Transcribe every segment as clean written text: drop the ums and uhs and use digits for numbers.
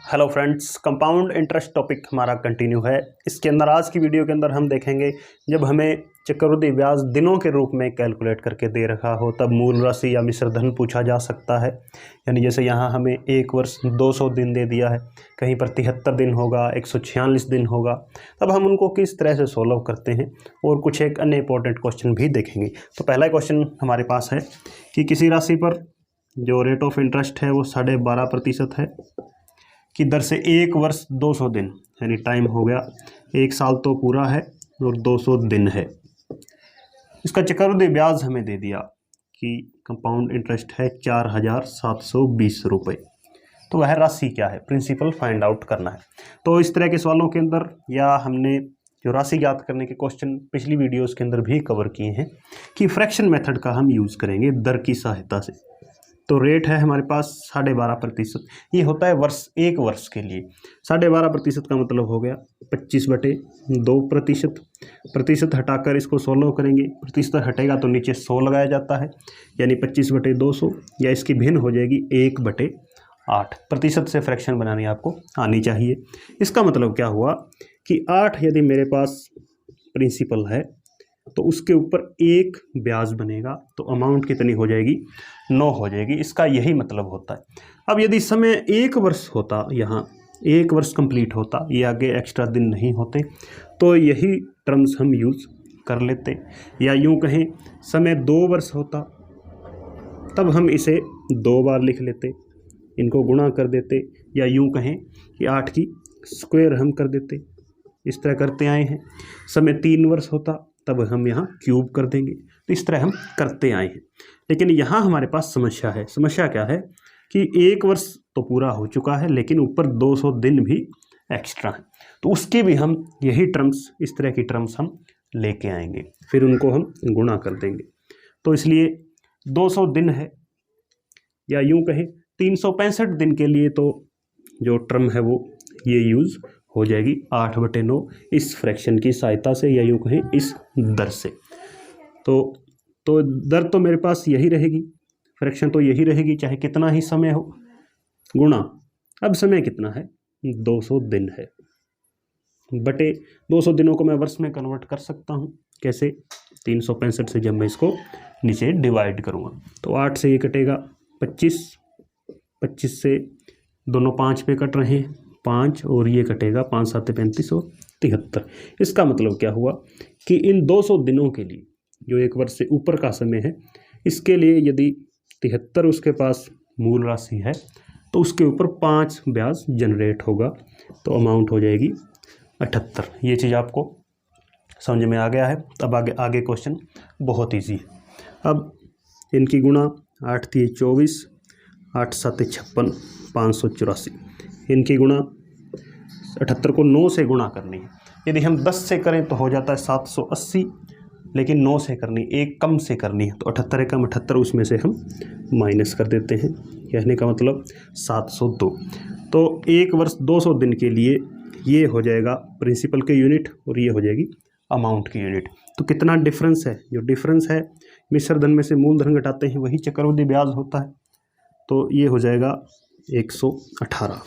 Hello friends, compound interest topic हमारा continue है। इसके अंदर आज की वीडियो के अंदर हम देखेंगे जब हमें चक्रवृद्धि ब्याज दिनों के रूप में कैलकुलेट करके दे रखा हो तब मूल राशि या मिश्र धन पूछा जा सकता है। यानी जैसे यहाँ हमें एक वर्ष 200 दिन दे दिया है, कहीं पर 73 दिन होगा, 146 दिन होगा, तब हम उनको किस तरह से सॉल्व करते हैं और कुछ एक अन्य इंपॉर्टेंट क्वेश्चन भी देखेंगे। तो पहला क्वेश्चन हमारे पास है कि किसी राशि पर जो रेट ऑफ इंटरेस्ट है वो 12.5% है कि दर से एक वर्ष 200 दिन, यानी टाइम हो गया, एक साल तो पूरा है और 200 दिन है। इसका चक्रवृद्धि ब्याज हमें दे दिया कि कंपाउंड इंटरेस्ट है 4720 रुपये। तो वह राशि क्या है, प्रिंसिपल फाइंड आउट करना है। तो इस तरह के सवालों के अंदर या हमने जो राशि ज्ञात करने के क्वेश्चन पिछली वीडियोस के अंदर भी कवर किए हैं कि फ्रैक्शन मेथड का हम यूज़ करेंगे दर की सहायता से। तो रेट है हमारे पास 12.5%, ये होता है एक वर्ष के लिए। 12.5% का मतलब हो गया 25/2%। प्रतिशत हटाकर इसको 16 करेंगे, प्रतिशत हटेगा तो नीचे 100 लगाया जाता है, यानी 25/200, या इसकी भिन्न हो जाएगी 1/8। प्रतिशत से फ्रैक्शन बनानी आपको आनी चाहिए। इसका मतलब क्या हुआ कि 8 यदि मेरे पास प्रिंसिपल है तो उसके ऊपर एक ब्याज बनेगा तो अमाउंट कितनी हो जाएगी, 9 हो जाएगी। इसका यही मतलब होता है। अब यदि समय एक वर्ष होता, यहाँ एक वर्ष कंप्लीट होता, ये आगे एक्स्ट्रा दिन नहीं होते, तो यही टर्म्स हम यूज़ कर लेते, या यूँ कहें समय 2 वर्ष होता तब हम इसे 2 बार लिख लेते, इनको गुणा कर देते, या यूँ कहें कि 8 की स्क्वायर हम कर देते। इस तरह करते आए हैं। समय 3 वर्ष होता तब हम यहाँ क्यूब कर देंगे। तो इस तरह हम करते आए हैं। लेकिन यहाँ हमारे पास समस्या है। समस्या क्या है कि एक वर्ष तो पूरा हो चुका है लेकिन ऊपर 200 दिन भी एक्स्ट्रा है, तो उसके भी हम यही टर्म्स, इस तरह की टर्म्स हम लेके आएंगे, फिर उनको हम गुणा कर देंगे। तो इसलिए 200 दिन है, या यूँ कहें 365 दिन के लिए तो जो टर्म है वो ये यूज़ हो जाएगी 8/9 इस फ्रैक्शन की सहायता से, या यूँ कहें इस दर से। तो दर तो मेरे पास यही रहेगी, फ्रैक्शन तो यही रहेगी, चाहे कितना ही समय हो, गुणा अब समय कितना है, 200 दिन है, बटे 200 दिनों को मैं वर्ष में कन्वर्ट कर सकता हूँ। कैसे? 365 से जब मैं इसको नीचे डिवाइड करूँगा तो 8 से ये कटेगा 25, 25 से दोनों 5 पे कट रहे हैं 5, और ये कटेगा 5 7 35 और 73। इसका मतलब क्या हुआ कि इन 200 दिनों के लिए जो एक वर्ष से ऊपर का समय है, इसके लिए यदि 73 उसके पास मूल राशि है तो उसके ऊपर 5 ब्याज जनरेट होगा, तो अमाउंट हो जाएगी 78। ये चीज़ आपको समझ में आ गया है। अब आगे क्वेश्चन बहुत ईजी है। अब इनकी गुणा 8 3 24, 8 7 56, 584। इनकी गुणा 78 को 9 से गुणा करनी है। यदि हम 10 से करें तो हो जाता है 780, लेकिन 9 से करनी, एक कम से करनी है, तो 78 कम 78 उसमें से हम माइनस कर देते हैं। कहने का मतलब 702। तो एक वर्ष 200 दिन के लिए ये हो जाएगा प्रिंसिपल के यूनिट और ये हो जाएगी अमाउंट की यूनिट। तो कितना डिफरेंस है? जो डिफरेंस है मिश्र धन में से मूल धन घटाते हैं वही चक्रवृद्धि ब्याज होता है। तो ये हो जाएगा 118।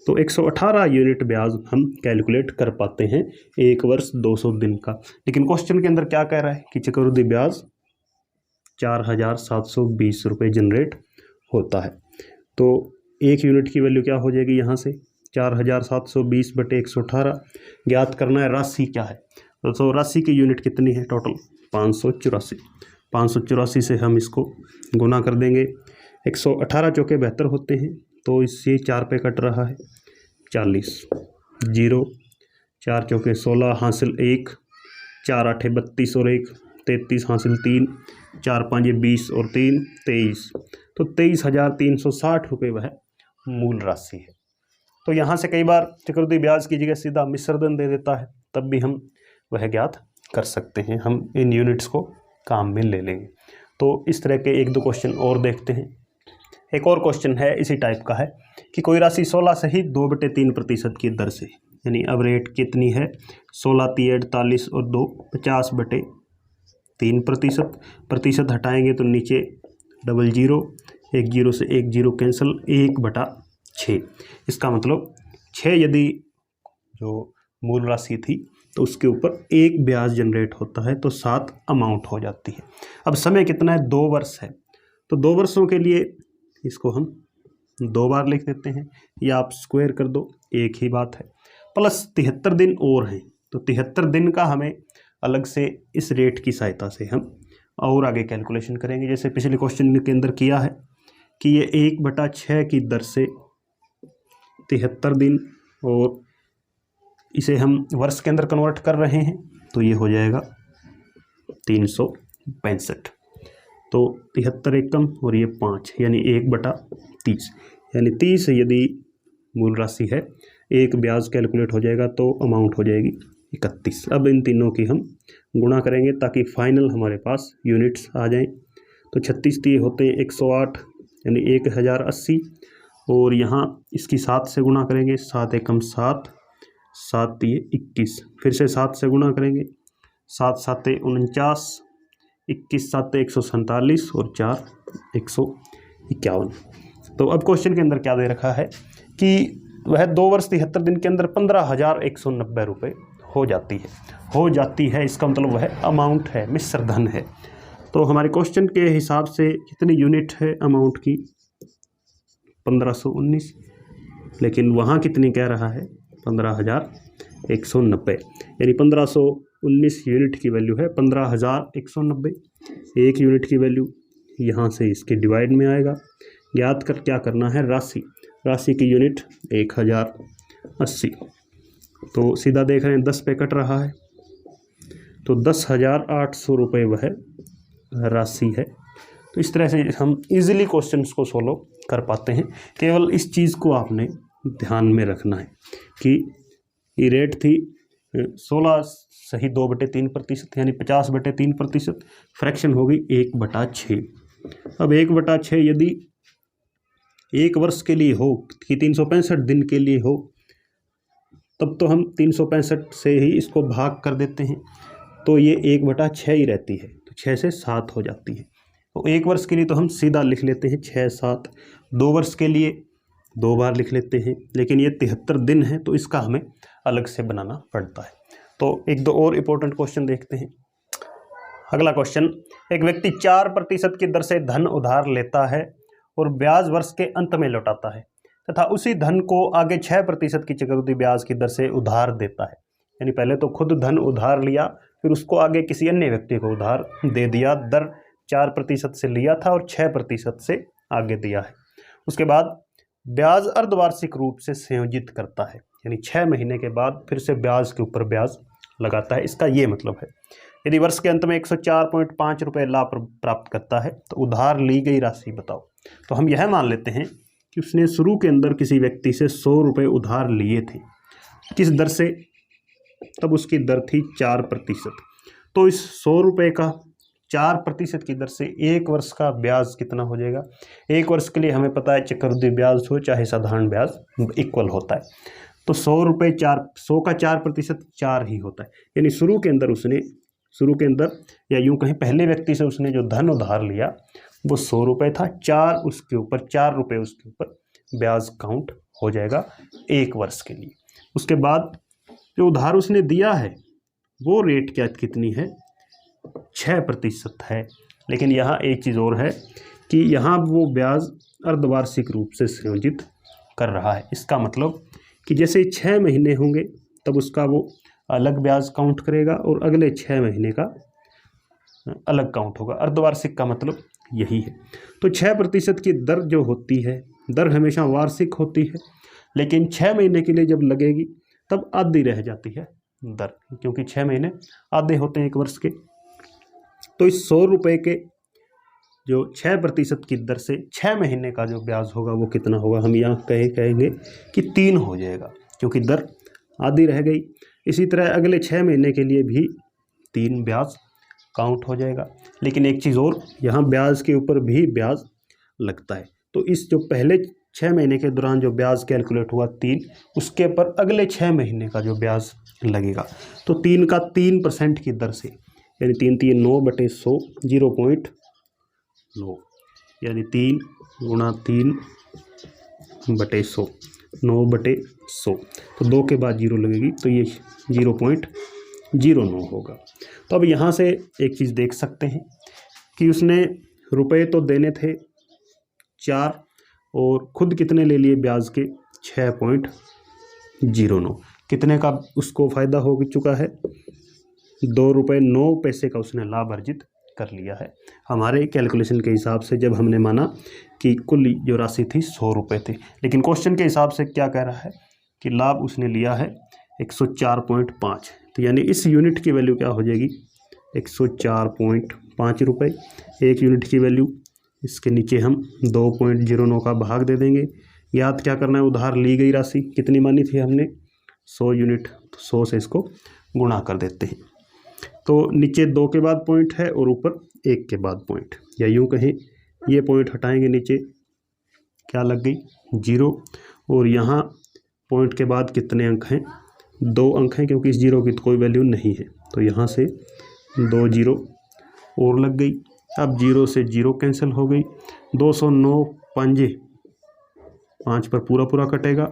तो 118 यूनिट ब्याज हम कैलकुलेट कर पाते हैं एक वर्ष 200 दिन का। लेकिन क्वेश्चन के अंदर क्या कह रहा है कि चक्रवृद्धि ब्याज 4720 रुपये जनरेट होता है। तो एक यूनिट की वैल्यू क्या हो जाएगी, यहाँ से 4720 बटे 118 ज्ञात करना है। राशि क्या है, तो राशि की यूनिट कितनी है टोटल, 584। 584 से हम इसको गुना कर देंगे। 118 चौके 72 होते हैं, तो इससे 4 पे कट रहा है 40, 0 4 चौके 16 हासिल 1, 4 8 32 और 1 33 हासिल 3, 4 5 20 और 3 23। तो 23,360 रुपये वह मूल राशि है। तो यहाँ से कई बार चक्रवृद्धि ब्याज की जगह सीधा मिश्र धन दे देता है, तब भी हम वह ज्ञात कर सकते हैं। हम इन यूनिट्स को काम में ले लेंगे। तो इस तरह के 1 2 क्वेश्चन और देखते हैं। एक और क्वेश्चन है इसी टाइप का है कि कोई राशि 16 सहित 2/3% की दर से, यानी अब रेट कितनी है, 16 3 48 और 2 50/3%। प्रतिशत हटाएंगे तो नीचे 00, 1 0 से 1 0 कैंसिल, 1/8 6। इसका मतलब 6 यदि जो मूल राशि थी तो उसके ऊपर 1 ब्याज जनरेट होता है तो 7 अमाउंट हो जाती है। अब समय कितना है, 2 वर्ष है, तो 2 वर्षों के लिए इसको हम 2 बार लिख देते हैं, या आप स्क्वायर कर दो, एक ही बात है। प्लस 73 दिन और हैं, तो 73 दिन का हमें अलग से इस रेट की सहायता से हम और आगे कैलकुलेशन करेंगे। जैसे पिछले क्वेश्चन के अंदर किया है कि ये 1/6 की दर से 73 दिन, और इसे हम वर्ष के अंदर कन्वर्ट कर रहे हैं तो ये हो जाएगा 365। तो 73 एकम और ये 5 यानी 1/30, यानी 30 यदि मूल राशि है, 1 ब्याज कैलकुलेट हो जाएगा तो अमाउंट हो जाएगी 31। अब इन तीनों की हम गुणा करेंगे ताकि फाइनल हमारे पास यूनिट्स आ जाएं। तो 36 दिए होते हैं 108 यानी 1080, और यहाँ इसकी 7 से गुणा करेंगे, 7 एकम 7, 7 दिए 21, फिर से 7 से गुणा करेंगे, 7 7 49, 21 7 147 और 4 151। तो अब क्वेश्चन के अंदर क्या दे रखा है कि वह 2 वर्ष 73 दिन के अंदर 15,190 रुपये हो जाती है। इसका मतलब वह अमाउंट है, मिश्र धन है। तो हमारे क्वेश्चन के हिसाब से कितनी यूनिट है अमाउंट की, 1519, लेकिन वहाँ कितनी कह रहा है, 15,190, यानी 1519 यूनिट की वैल्यू है 15,190। 1 यूनिट की वैल्यू यहाँ से इसके डिवाइड में आएगा। याद कर क्या करना है, राशि की यूनिट 1080, तो सीधा देख रहे हैं 10 पे कट रहा है, तो 10,800 रुपये वह राशि है। तो इस तरह से हम इजीली क्वेश्चंस को सोल्व कर पाते हैं। केवल इस चीज़ को आपने ध्यान में रखना है कि ये रेट थी 16 सही 2/3% यानी 50/3%, फ्रैक्शन होगी 1/6। अब 1/6 यदि 1 वर्ष के लिए हो कि 365 दिन के लिए हो, तब तो हम 365 से ही इसको भाग कर देते हैं, तो ये 1/6 ही रहती है, तो 6 से 7 हो जाती है। तो 1 वर्ष के लिए तो हम सीधा लिख लेते हैं 6 7, 2 वर्ष के लिए 2 बार लिख लेते हैं, लेकिन ये 73 दिन है तो इसका हमें अलग से बनाना पड़ता है। तो 1-2 और इम्पोर्टेंट क्वेश्चन देखते हैं। अगला क्वेश्चन, एक व्यक्ति 4% की दर से धन उधार लेता है और ब्याज वर्ष के अंत में लौटाता है तथा उसी धन को आगे 6% की चक्रवृद्धि ब्याज की दर से उधार देता है। यानी पहले तो खुद धन उधार लिया, फिर उसको आगे किसी अन्य व्यक्ति को उधार दे दिया, दर 4% से लिया था और 6% से आगे दिया है। उसके बाद ब्याज अर्धवार्षिक रूप से संयोजित करता है, यानी 6 महीने के बाद फिर से ब्याज के ऊपर ब्याज लगाता है। इसका ये मतलब है, यदि वर्ष के अंत में 104.5 रुपये लाभ प्राप्त करता है तो उधार ली गई राशि बताओ। तो हम यह मान लेते हैं कि उसने शुरू के अंदर किसी व्यक्ति से 100 रुपये उधार लिए थे, किस दर से, तब उसकी दर थी 4%। तो इस 100 रुपये का 4% की दर से 1 वर्ष का ब्याज कितना हो जाएगा। 1 वर्ष के लिए हमें पता है चक्रवृद्धि ब्याज हो चाहे साधारण ब्याज इक्वल होता है, तो 100 रुपये 100 का 4% 4 ही होता है। यानी शुरू के अंदर या यूँ कहीं पहले व्यक्ति से उसने जो धन उधार लिया वो 100 रुपये था, 4 रुपये उसके ऊपर ब्याज काउंट हो जाएगा 1 वर्ष के लिए। उसके बाद जो उधार उसने दिया है वो रेट कितनी है, 6% है। लेकिन यहाँ एक चीज़ और है कि यहाँ वो ब्याज अर्धवार्षिक रूप से संयोजित कर रहा है। इसका मतलब कि जैसे 6 महीने होंगे तब उसका वो अलग ब्याज काउंट करेगा और अगले 6 महीने का अलग काउंट होगा। अर्धवार्षिक का मतलब यही है। तो 6% की दर जो होती है, दर हमेशा वार्षिक होती है, लेकिन 6 महीने के लिए जब लगेगी तब आधी रह जाती है दर, क्योंकि 6 महीने आधे होते हैं 1 वर्ष के। तो इस 100 रुपये के जो 6% की दर से 6 महीने का जो ब्याज होगा वो कितना होगा, हम यहाँ कहेंगे कि 3 हो जाएगा, क्योंकि दर आधी रह गई। इसी तरह अगले 6 महीने के लिए भी 3 ब्याज काउंट हो जाएगा। लेकिन एक चीज़ और, यहाँ ब्याज के ऊपर भी ब्याज लगता है। तो इस जो पहले 6 महीने के दौरान जो ब्याज कैलकुलेट हुआ 3, उसके पर अगले 6 महीने का जो ब्याज लगेगा तो 3 का 3% की दर से, यानी 3 3 9/100 0.9, यानी 3 × 3 9/100, 9/100, तो 2 के बाद 0 लगेगी, तो ये 0.09 होगा। तो अब यहाँ से एक चीज़ देख सकते हैं कि उसने रुपए तो देने थे 4 और खुद कितने ले लिए ब्याज के 6.09, कितने का उसको फ़ायदा हो चुका है, 2 रुपये 9 पैसे का उसने लाभ अर्जित कर लिया है। हमारे कैलकुलेशन के हिसाब से जब हमने माना कि कुल जो राशि थी 100 रुपये थी, लेकिन क्वेश्चन के हिसाब से क्या कह रहा है कि लाभ उसने लिया है 104.5, तो यानी इस यूनिट की वैल्यू क्या हो जाएगी 104.5 रुपये। एक यूनिट की वैल्यू, इसके नीचे हम 2.09 का भाग दे देंगे। याद क्या करना है, उधार ली गई राशि कितनी मानी थी हमने 100 यूनिट, तो 100 से इसको गुणा कर देते हैं। तो नीचे 2 के बाद पॉइंट है और ऊपर 1 के बाद पॉइंट, या यूँ कहें ये पॉइंट हटाएंगे, नीचे क्या लग गई 0, और यहाँ पॉइंट के बाद कितने अंक हैं 2 अंक हैं, क्योंकि इस 0 की तो कोई वैल्यू नहीं है, तो यहाँ से 2 0 और लग गई। अब 0 से 0 कैंसिल हो गई, 209 पंजे 5 पर पूरा कटेगा,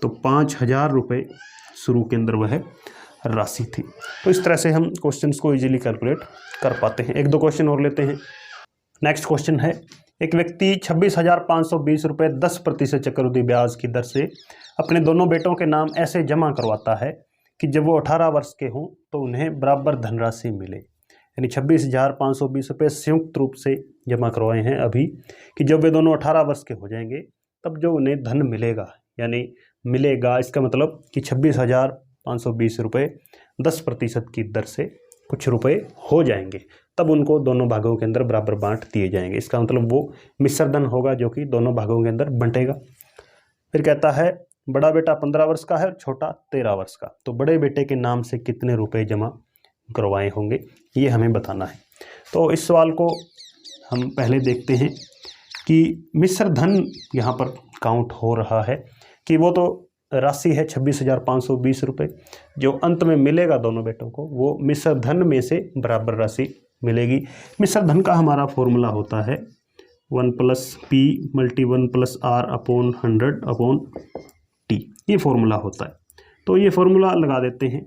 तो 5,000 रुपये शुरू के अंदर वह राशि थी। तो इस तरह से हम क्वेश्चंस को इजीली कैलकुलेट कर पाते हैं। 1-2 क्वेश्चन और लेते हैं। नेक्स्ट क्वेश्चन है, एक व्यक्ति 26,520 रुपये 10% चक्रवृद्धि ब्याज की दर से अपने दोनों बेटों के नाम ऐसे जमा करवाता है कि जब वो 18 वर्ष के हों तो उन्हें बराबर धनराशि मिले। यानी 26,520 रुपये संयुक्त रूप से जमा करवाए हैं अभी, कि जब वे दोनों 18 वर्ष के हो जाएंगे तब जो उन्हें धन मिलेगा, यानी मिलेगा, इसका मतलब कि 26,520 रुपये 10% की दर से कुछ रुपए हो जाएंगे, तब उनको दोनों भागों के अंदर बराबर बांट दिए जाएंगे। इसका मतलब वो मिश्र धन होगा जो कि दोनों भागों के अंदर बंटेगा। फिर कहता है बड़ा बेटा 15 वर्ष का है और छोटा 13 वर्ष का, तो बड़े बेटे के नाम से कितने रुपए जमा करवाए होंगे, ये हमें बताना है। तो इस सवाल को हम पहले देखते हैं कि मिश्र धन यहाँ पर काउंट हो रहा है कि वो तो राशि है 26,520 रुपये, जो अंत में मिलेगा दोनों बेटों को, वो मिश्र धन में से बराबर राशि मिलेगी। मिश्र धन का हमारा फॉर्मूला होता है 1 + P × 1 + R/100/T, ये फॉर्मूला होता है। तो ये फॉर्मूला लगा देते हैं,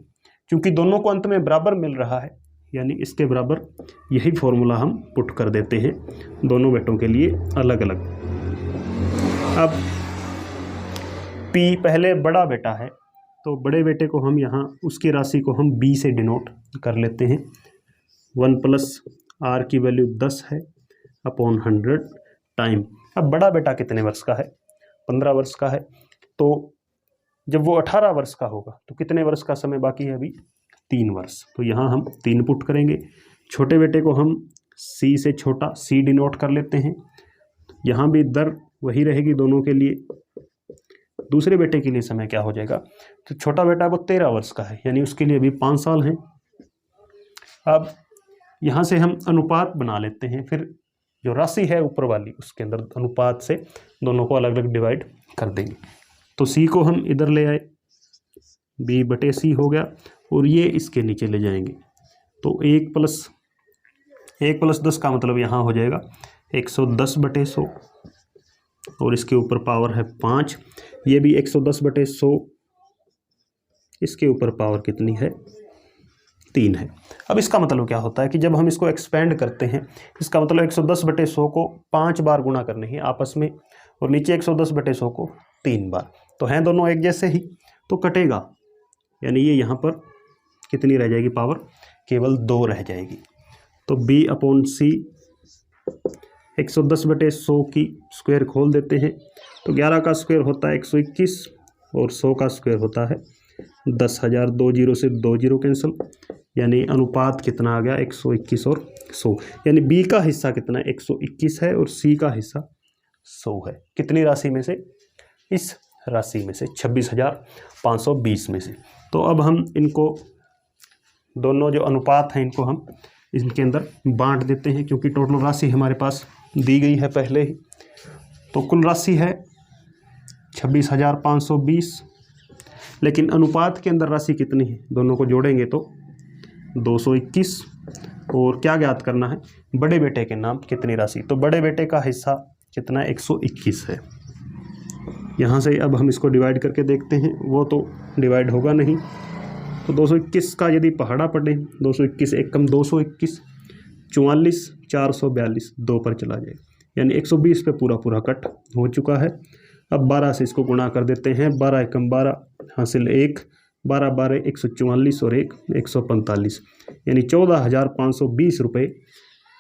क्योंकि दोनों को अंत में बराबर मिल रहा है, यानी इसके बराबर यही फॉर्मूला हम पुट कर देते हैं दोनों बेटों के लिए अलग अलग। अब P पहले बड़ा बेटा है, तो बड़े बेटे को हम यहाँ उसकी राशि को हम B से डिनोट कर लेते हैं। 1 + R की वैल्यू 10 है अपॉन 100 टाइम। अब बड़ा बेटा कितने वर्ष का है, 15 वर्ष का है, तो जब वो 18 वर्ष का होगा तो कितने वर्ष का समय बाकी है, अभी 3 वर्ष, तो यहाँ हम 3 पुट करेंगे। छोटे बेटे को हम C से छोटा C डिनोट कर लेते हैं, यहाँ भी दर वही रहेगी दोनों के लिए। दूसरे बेटे के लिए समय क्या हो जाएगा, तो छोटा बेटा वो 13 वर्ष का है, यानी उसके लिए अभी 5 साल हैं। अब यहाँ से हम अनुपात बना लेते हैं, फिर जो राशि है ऊपर वाली उसके अंदर अनुपात से दोनों को अलग अलग डिवाइड कर देंगे। तो C को हम इधर ले आए, B/C हो गया, और ये इसके नीचे ले जाएंगे, तो 1 + 10 का मतलब यहाँ हो जाएगा 110/100, और इसके ऊपर पावर है 5, ये भी 110/100, इसके ऊपर पावर कितनी है 3 है। अब इसका मतलब क्या होता है कि जब हम इसको एक्सपेंड करते हैं, इसका मतलब 110/100 को 5 बार गुणा करने हैं आपस में, और नीचे 110/100 को 3 बार, तो हैं दोनों एक जैसे ही, तो कटेगा, यानी ये यहाँ पर कितनी रह जाएगी पावर, केवल 2 रह जाएगी। तो B/C 110/100 की स्क्वायर खोल देते हैं, तो 11 का स्क्वायर होता है 121 और 100 का स्क्वायर होता है 10,000। 2 0 से 2 0 कैंसिल, यानी अनुपात कितना आ गया 121 और 100, यानी B का हिस्सा कितना है 121 है और C का हिस्सा 100 है। कितनी राशि में से, इस राशि में से 26,520 में से। तो अब हम इनको दोनों जो अनुपात हैं इनको हम इनके अंदर बांट देते हैं, क्योंकि टोटल राशि हमारे पास दी गई है पहले ही। तो कुल राशि है 26,520, लेकिन अनुपात के अंदर राशि कितनी है, दोनों को जोड़ेंगे तो 221, और क्या ज्ञात करना है, बड़े बेटे के नाम कितनी राशि, तो बड़े बेटे का हिस्सा कितना 121 है। यहाँ से अब हम इसको डिवाइड करके देखते हैं, वो तो डिवाइड होगा नहीं। तो 221 का यदि पहाड़ा पढ़े, 221 एक कम 221, 44 442 2 पर चला जाए, यानी 120 पे पूरा पूरा कट हो चुका है। अब 12 से इसको गुणा कर देते हैं, 12 एकम 12 हासिल 1, 12 12 144 और 1 145, यानी 14,520 रुपये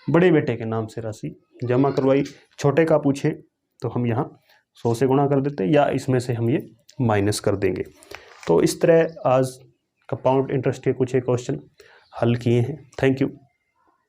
बड़े बेटे के नाम से राशि जमा करवाई। छोटे का पूछे तो हम यहाँ 100 से गुणा कर देते या इसमें से हम ये माइनस कर देंगे। तो इस तरह आज कंपाउंड इंटरेस्ट के कुछ एक क्वेश्चन हल किए हैं। Thank you.